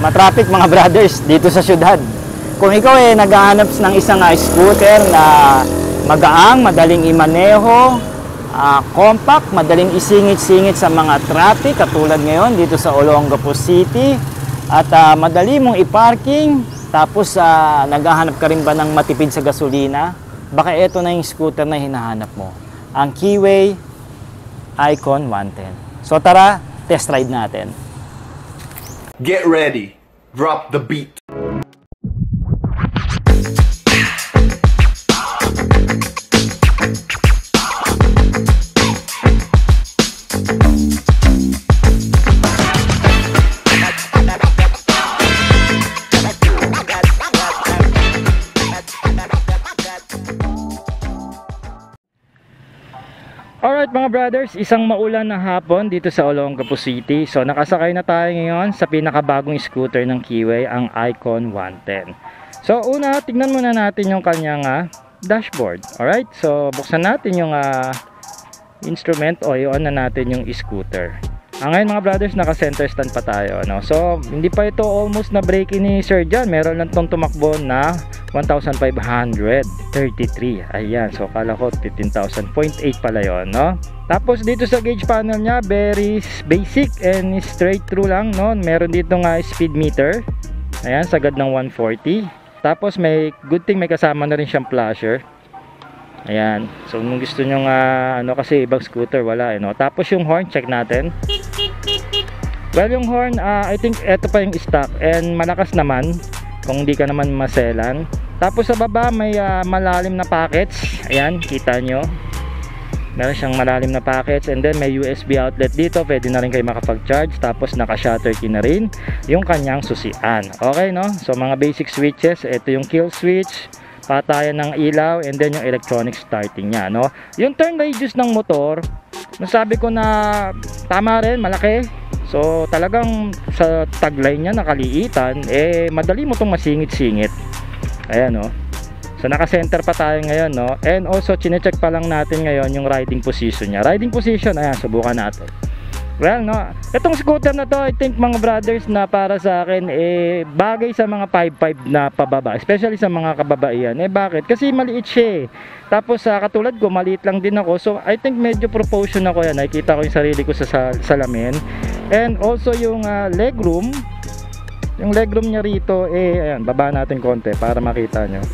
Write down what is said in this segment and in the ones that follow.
matraffic mga brothers dito sa syudad. Kung ikaw ay naghahanap ng isang scooter na magaang, madaling imaneho, compact, madaling isingit-singit sa mga traffic katulad ngayon dito sa Olongapo City, at madali mong i-parking, tapos naghahanap ka rin ba ng matipid sa gasolina, baka ito na yung scooter na hinahanap mo, ang Keyway Icon 110. So tara, test ride natin. Get ready, drop the beat. Alright mga brothers, isang maulan na hapon dito sa Olongapo City. So nakasakay na tayo ngayon sa pinakabagong scooter ng Keyway, ang Icon 110. So una, tignan muna natin yung kanyang dashboard. Alright, so buksan natin yung instrument o i-on na natin yung scooter. Ngayon mga brothers, naka center stand pa tayo, no? So hindi pa ito almost na break ni Sir John. Meron lang tong tumakbo na 1,533. Ayan, so kala ko 15,000.8 pala yon, no? Tapos dito sa gauge panel niya, very basic and straight through lang, no? Meron dito nga speed meter. Ayan, sagad ng 140. Tapos may good thing, may kasama na rin siyang flasher. Ayan, so kung gusto nyo ano, kasi ibang scooter wala, no? Tapos yung horn, check natin. Well, yung horn, I think ito pa yung stock and malakas naman kung hindi ka naman maselan. Tapos sa baba may malalim na packets. Ayan, kita nyo, meron siyang malalim na packets, and then may USB outlet dito, pwede na rin kayo makapag-charge. Tapos naka shutter key na rin yung kanyang susian. Okay, no? So mga basic switches, ito yung kill switch, patayan ng ilaw, and then yung electronic starting nya, no? Yung turn radius ng motor, nasabi ko na tama rin, malaki. So talagang sa taglay nya nakaliitan, madali mo itong masingit-singit. Ayan, no? So naka center pa tayo ngayon, no? And also chinecheck pa lang natin ngayon yung riding position nya. Riding position, ayan, subukan natin. Well, no, itong scooter na to, I think mga brothers, na para sa akin bagay sa mga 5'5" na pababa, especially sa mga kababaihan. Bakit? Kasi maliit siya. Tapos katulad ko, maliit lang din ako. So I think medyo proportion ako yan. Nakikita ko yung sarili ko sa salamin. And also yung legroom. Yung legroom niya rito, ayan, baba natin konti para makita nyo.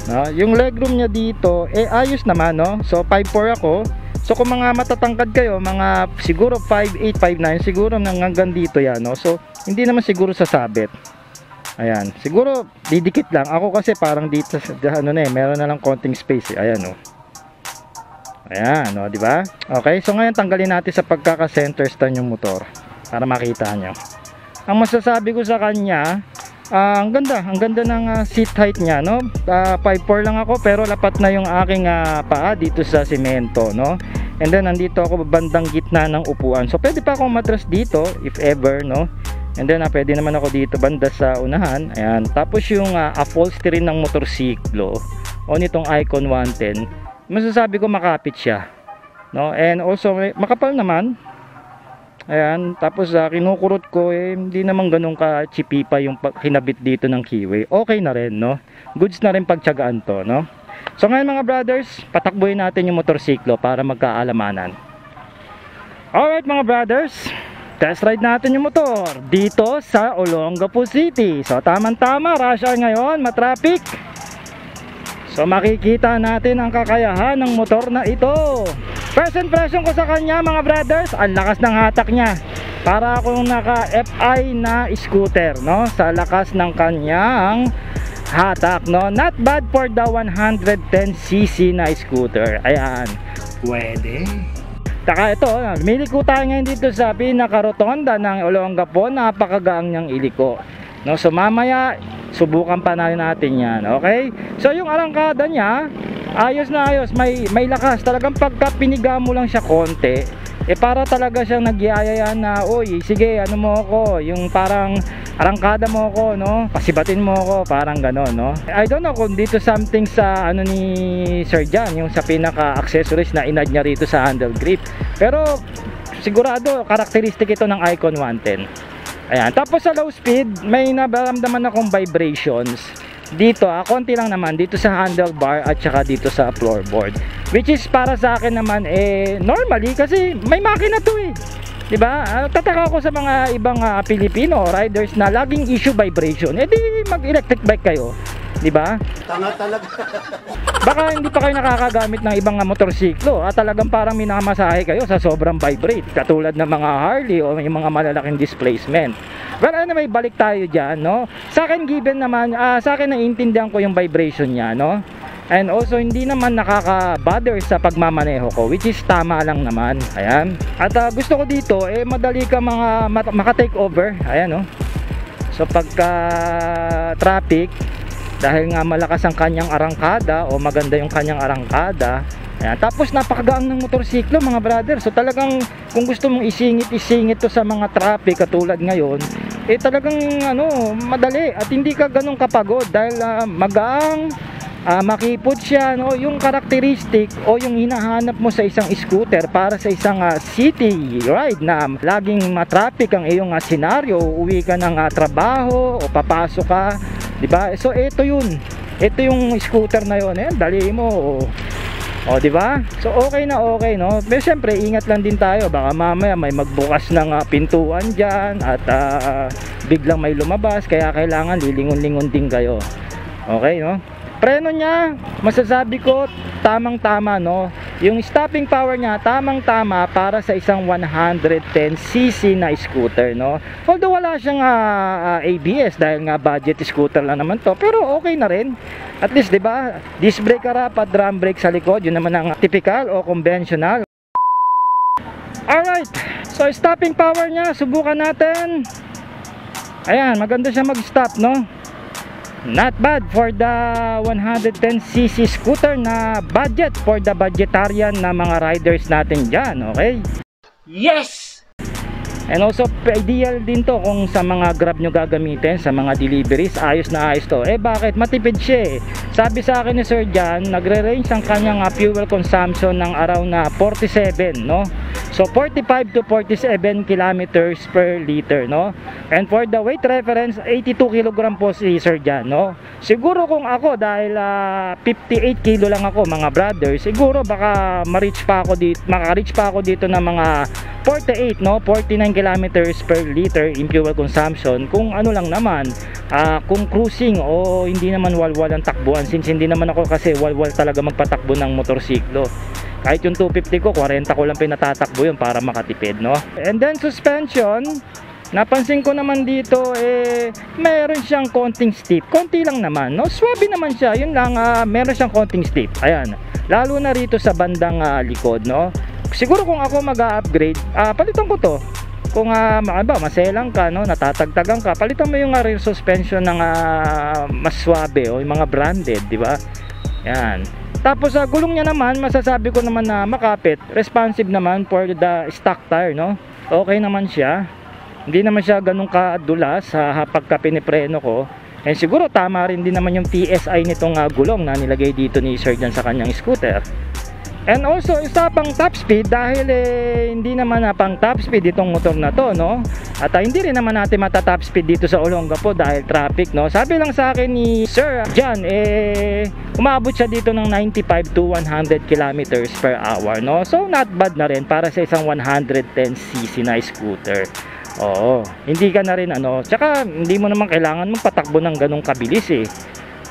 No? Yung legroom niya dito, ayos naman, no? So 5'4" ako. So kung mga matatangkad kayo, mga siguro 5'8", 5'9", siguro hanggang dito yan, no? So hindi naman siguro sasabit. Ayan, siguro didikit lang. Ako kasi parang dito ano na, meron na lang konting space, ayan, no? Ayan, no, di ba? Okay, so ngayon tanggalin natin sa pagkaka-center stand yung motor para makita nyo. Ang masasabi ko sa kanya, ang ganda ng seat height niya, no? 5'4" lang ako, pero lapat na yung aking paa dito sa semento, no? And then nandito ako bandang gitna ng upuan, so pwede pa akong matras dito if ever, no? And then pwede naman ako dito banda sa unahan. Ayan, tapos yung upholstery ng motorsiklo o nitong Icon 110, masasabi ko makapit siya, no? And also makapal naman. Ayan, tapos kinukurot ko, hindi naman ganun ka-chippy pa yung kinabit dito ng Keyway. Okay na rin, no? Goods na rin pagtiyagaan to, no? So ngayon mga brothers, patakbuhin natin yung motorsiklo para magkaalamanan. Alright mga brothers, test ride natin yung motor dito sa Olongapo City. So tamang-tama, rush hour ngayon, matraffic. So makikita natin ang kakayahan ng motor na ito. First impression ko sa kanya mga brothers, ang lakas ng hatak niya. Para akong naka FI na scooter, no? Sa lakas ng kanyang hatak, no? Not bad for the 110cc na scooter. Ayan, pwede. Taka ito, miliko tayo ngayon dito sa pinaka-rotonda ng Olongapo. Napakagaang niyang iliko, no? So mamaya subukan pa natin yan, okay? So yung arangkada niya, ayos na ayos, may lakas. Talagang pagka piniga mo lang siya konti, para talaga siyang nagyayaya na, uy, sige, ano mo ako, yung parang arangkada mo ako, no? Pasibatin mo ako, parang gano'n, no? I don't know kung dito something sa ano ni Sir John, yung sa pinaka-accessories na inad niya rito sa handle grip. Pero sigurado, karakteristik ito ng Icon 110. Ayan, tapos sa low speed, may nabaramdaman akong vibrations dito, konti lang naman dito sa handlebar at saka dito sa floorboard, which is para sa akin naman normally kasi may makina to diba? Tataka ako sa mga ibang Pilipino riders na laging issue vibration, di mag electric bike kayo, diba? Tanga talaga. Baka hindi pa kayo nakakagamit ng ibang motorsiklo at talagang parang minamasahe kayo sa sobrang vibrate katulad ng mga Harley o may mga malalaking displacement. Well, anyway, balik tayo dyan, no? Sa akin, given naman, sa akin naiintindihan ko yung vibration niya, no? And also, hindi naman nakaka-bother sa pagmamaneho ko, which is tama lang naman. Ayan. At gusto ko dito, madali ka maka-take over. Ayan, no? So, pagka traffic, dahil nga malakas ang kanyang arangkada o maganda yung kanyang arangkada, ayan. Tapos napakagaang ng motorsiklo, mga brother. So talagang kung gusto mong isingit to sa mga traffic katulad ngayon, talagang madali at hindi ka ganun kapagod dahil magaang, makipot siya, no? Yung karakteristik o yung hinahanap mo sa isang scooter para sa isang city ride na laging matraffic ang iyong senaryo, uwi ka ng trabaho o papasok ka, diba? So ito yung scooter na yun, dali mo o diba? So okay na okay, no? Pero syempre ingat lang din tayo, baka mamaya may magbukas ng pintuan dyan at biglang may lumabas, kaya kailangan lilingon-lingon din kayo. Okay, no? Preno niya, masasabi ko tamang tama, no? Yung stopping power niya tamang tama para sa isang 110cc na scooter, no? Although wala siyang ABS dahil nga budget scooter lang naman to, pero okay na rin. At least, 'di ba? Disc brake harap at drum brake sa likod, yun naman ang typical o conventional. Alright, so stopping power niya, subukan natin. Ayan, maganda siya mag-stop, no? Not bad for the 110cc scooter na budget for the budgetarian na mga riders natin dyan, okay? Yes! And also, ideal din to kung sa mga Grab nyo gagamitin, sa mga deliveries, ayos na ayos to. Bakit? Matipid siya Sabi sa akin ni Sir Jan, nagre-range ang kanyang fuel consumption ng around 47, no? So 45 to 47 kilometers per liter, no? And for the weight reference, 82 kg po si Sir Jan, no? Siguro kung ako, dahil 58 kilo lang ako, mga brother, siguro baka ma-reach pa ako dito, maka-reach pa ako dito ng mga 48, no? 49 kilometers per liter in fuel consumption. Kung ano lang naman, kung cruising o hindi naman walwal ang takbuhan, since hindi naman ako kasi walwal talaga magpatakbo ng motorsiklo. Kahit yung 250 ko, 40 ko lang pinatatakbo yun para makatipid, no? And then suspension, napansin ko naman dito, meron siyang konting stiff. Konti lang naman, no? Swabe naman siya, yun lang, meron siyang konting stiff. Ayan, lalo na rito sa bandang likod, no? Siguro kung ako mag-upgrade, palitan ko to. Kung maselang ka, no, natatagtagan ka, palitan mo yung rear suspension ng mas swabe o yung mga branded, di ba? Yan. Tapos gulong niya naman, masasabi ko naman na makapit, responsive naman for the stock tire, no? Okay naman siya. Hindi naman siya ganun kadulas pagka pinipreno ko. And siguro tama rin din naman yung PSI nitong gulong na nilagay dito ni Sir Jan sa kanyang scooter. And also, isa pang top speed dahil hindi naman pang top speed itong motor na to, no? At hindi rin naman natin mata-top speed dito sa Olongapo dahil traffic, no? Sabi lang sa akin ni Sir Jan, umabot siya dito ng 95 to 100 kilometers per hour, no? So, not bad na rin para sa isang 110cc na scooter. Oo, hindi ka na rin tsaka hindi mo naman kailangan magpatakbo ng ganong kabilis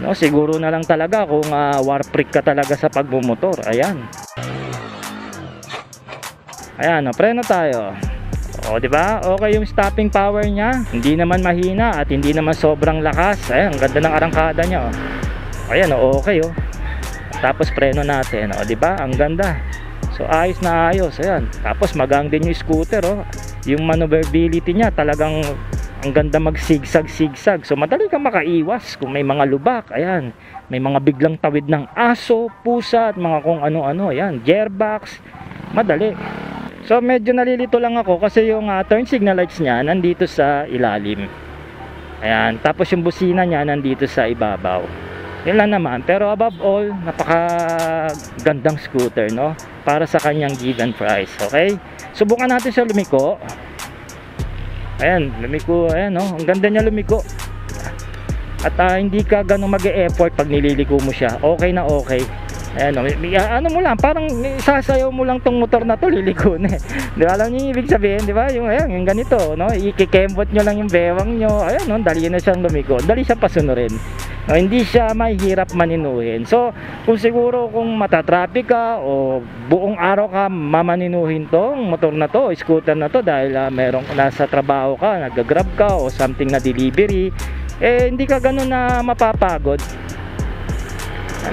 no, siguro na lang talaga kung war freak ka talaga sa pagmumotor. Ayan. Ayan, preno tayo. O, di ba? Okay yung stopping power niya. Hindi naman mahina at hindi naman sobrang lakas. Ayan, ang ganda ng arangkada niya. Ayan, okay Tapos preno natin. O, di ba? Ang ganda. So, ayos na ayos. Ayan. Tapos magang din yung scooter, Yung maneuverability niya talagang ang ganda mag-zigzag. So madali kang makaiwas kung may mga lubak. Ayan, may mga biglang tawid ng aso, pusa at mga kung ano-ano. Ayan, gearbox, madali. So medyo nalilito lang ako kasi yung turn signal lights niya nandito sa ilalim. Ayan, tapos yung busina niya nandito sa ibabaw. Yun lang naman, pero above all, napaka gandang scooter, no? Para sa kanyang given price. Okay, subukan natin siya lumiko. Ayan, lumiko. Ayan, no? Ang ganda niya lumiko. At hindi ka ganun mag-e-effort pag nililiko mo siya. Okay na okay. Ayan, no? Ano mo lang, parang isasayaw mo lang tong motor na to, liliko na eh. Di ba, alam niyo yung ibig sabihin, di ba? Yung, ayan, yung ganito, no? Ikikembot nyo lang yung bewang nyo. Ayan, no? Dali na siyang lumiko. Dali siya pasunurin. No, hindi siya mahirap maninuhin. So, kung siguro kung matatraffic ka o buong araw ka mamaninuhin tong motor na to, scooter na to dahil merong nasa trabaho ka, nag-grab ka o something na delivery, eh hindi ka ganun na mapapagod.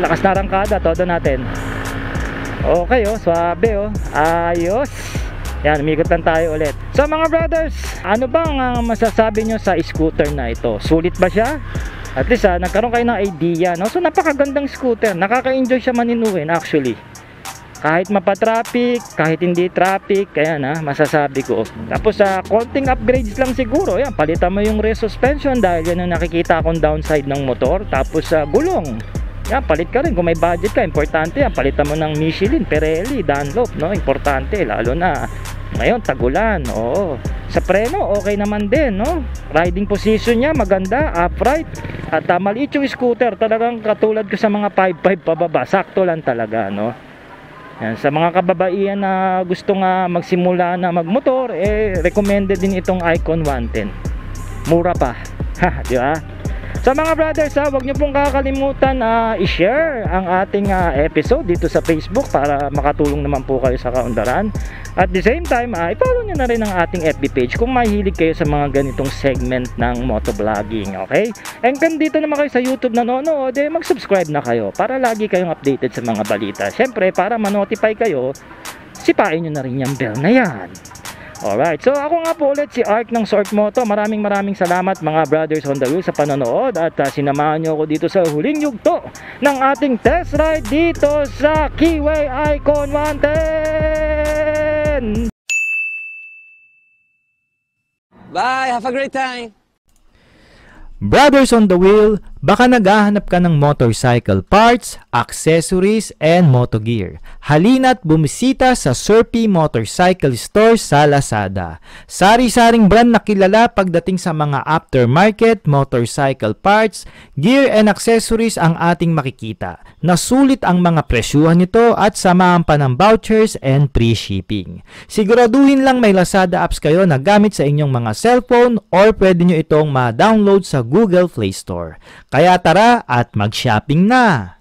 Lakas na rangkada, todo natin. Okay, swabe, ayos. Yan, umikot lang tayo ulit. So mga brothers, ano bang masasabi nyo sa scooter na ito? Sulit ba siya? At least nagkaroon kayo ng idea, no? So napakagandang scooter, nakaka-enjoy siya maninuhin actually. Kahit mapa-traffic, kahit hindi traffic, kaya masasabi ko. Tapos konting upgrades lang siguro. Yan, palitan mo yung rear suspension dahil yan ang nakikita akong downside ng motor. Tapos gulong. Yan, palit ka rin kung may budget ka. Importante yan, palitan mo ng Michelin, Pirelli, Dunlop, no? Importante, lalo na ngayon, tagulan. Oo. Sa preno, okay naman din, no? Riding position niya, maganda, upright. At maliit yung scooter, talagang katulad ko sa mga 5.5 pababa. Sakto lang talaga, no? Yan, sa mga kababaihan na gusto nga magsimula na magmotor, recommended din itong Icon 110. Mura pa. Di ba? So mga brothers, huwag niyo pong kakalimutan i-share ang ating episode dito sa Facebook para makatulong naman po kayo sa kaundaran. At the same time, i-follow niyo na rin ang ating FB page kung mahilig kayo sa mga ganitong segment ng motovlogging, okay? And kung dito naman kayo sa YouTube nanonood, mag-subscribe na kayo para lagi kayong updated sa mga balita. Siyempre, para ma-notify kayo, sipain niyo na rin yung bell na yan. Alright, so ako nga po ulit si Ark ng Sort Moto. Maraming salamat mga brothers on the wheel sa panonood at sinamahan nyo ako dito sa huling yugto ng ating test ride dito sa Keyway Icon 110. Bye, have a great time. Brothers on the wheel, baka naghahanap ka ng motorcycle parts, accessories, and moto gear. Halina't bumisita sa Surfy Motorcycle Store sa Lazada. Sari-saring brand na kilala pagdating sa mga aftermarket, motorcycle parts, gear, and accessories ang ating makikita. Nasulit ang mga presyuhan nito at samahan pa ng vouchers and free shipping. Siguraduhin lang may Lazada apps kayo na gamit sa inyong mga cellphone or pwede nyo itong ma-download sa Google Play Store. Kaya tara at mag-shopping na!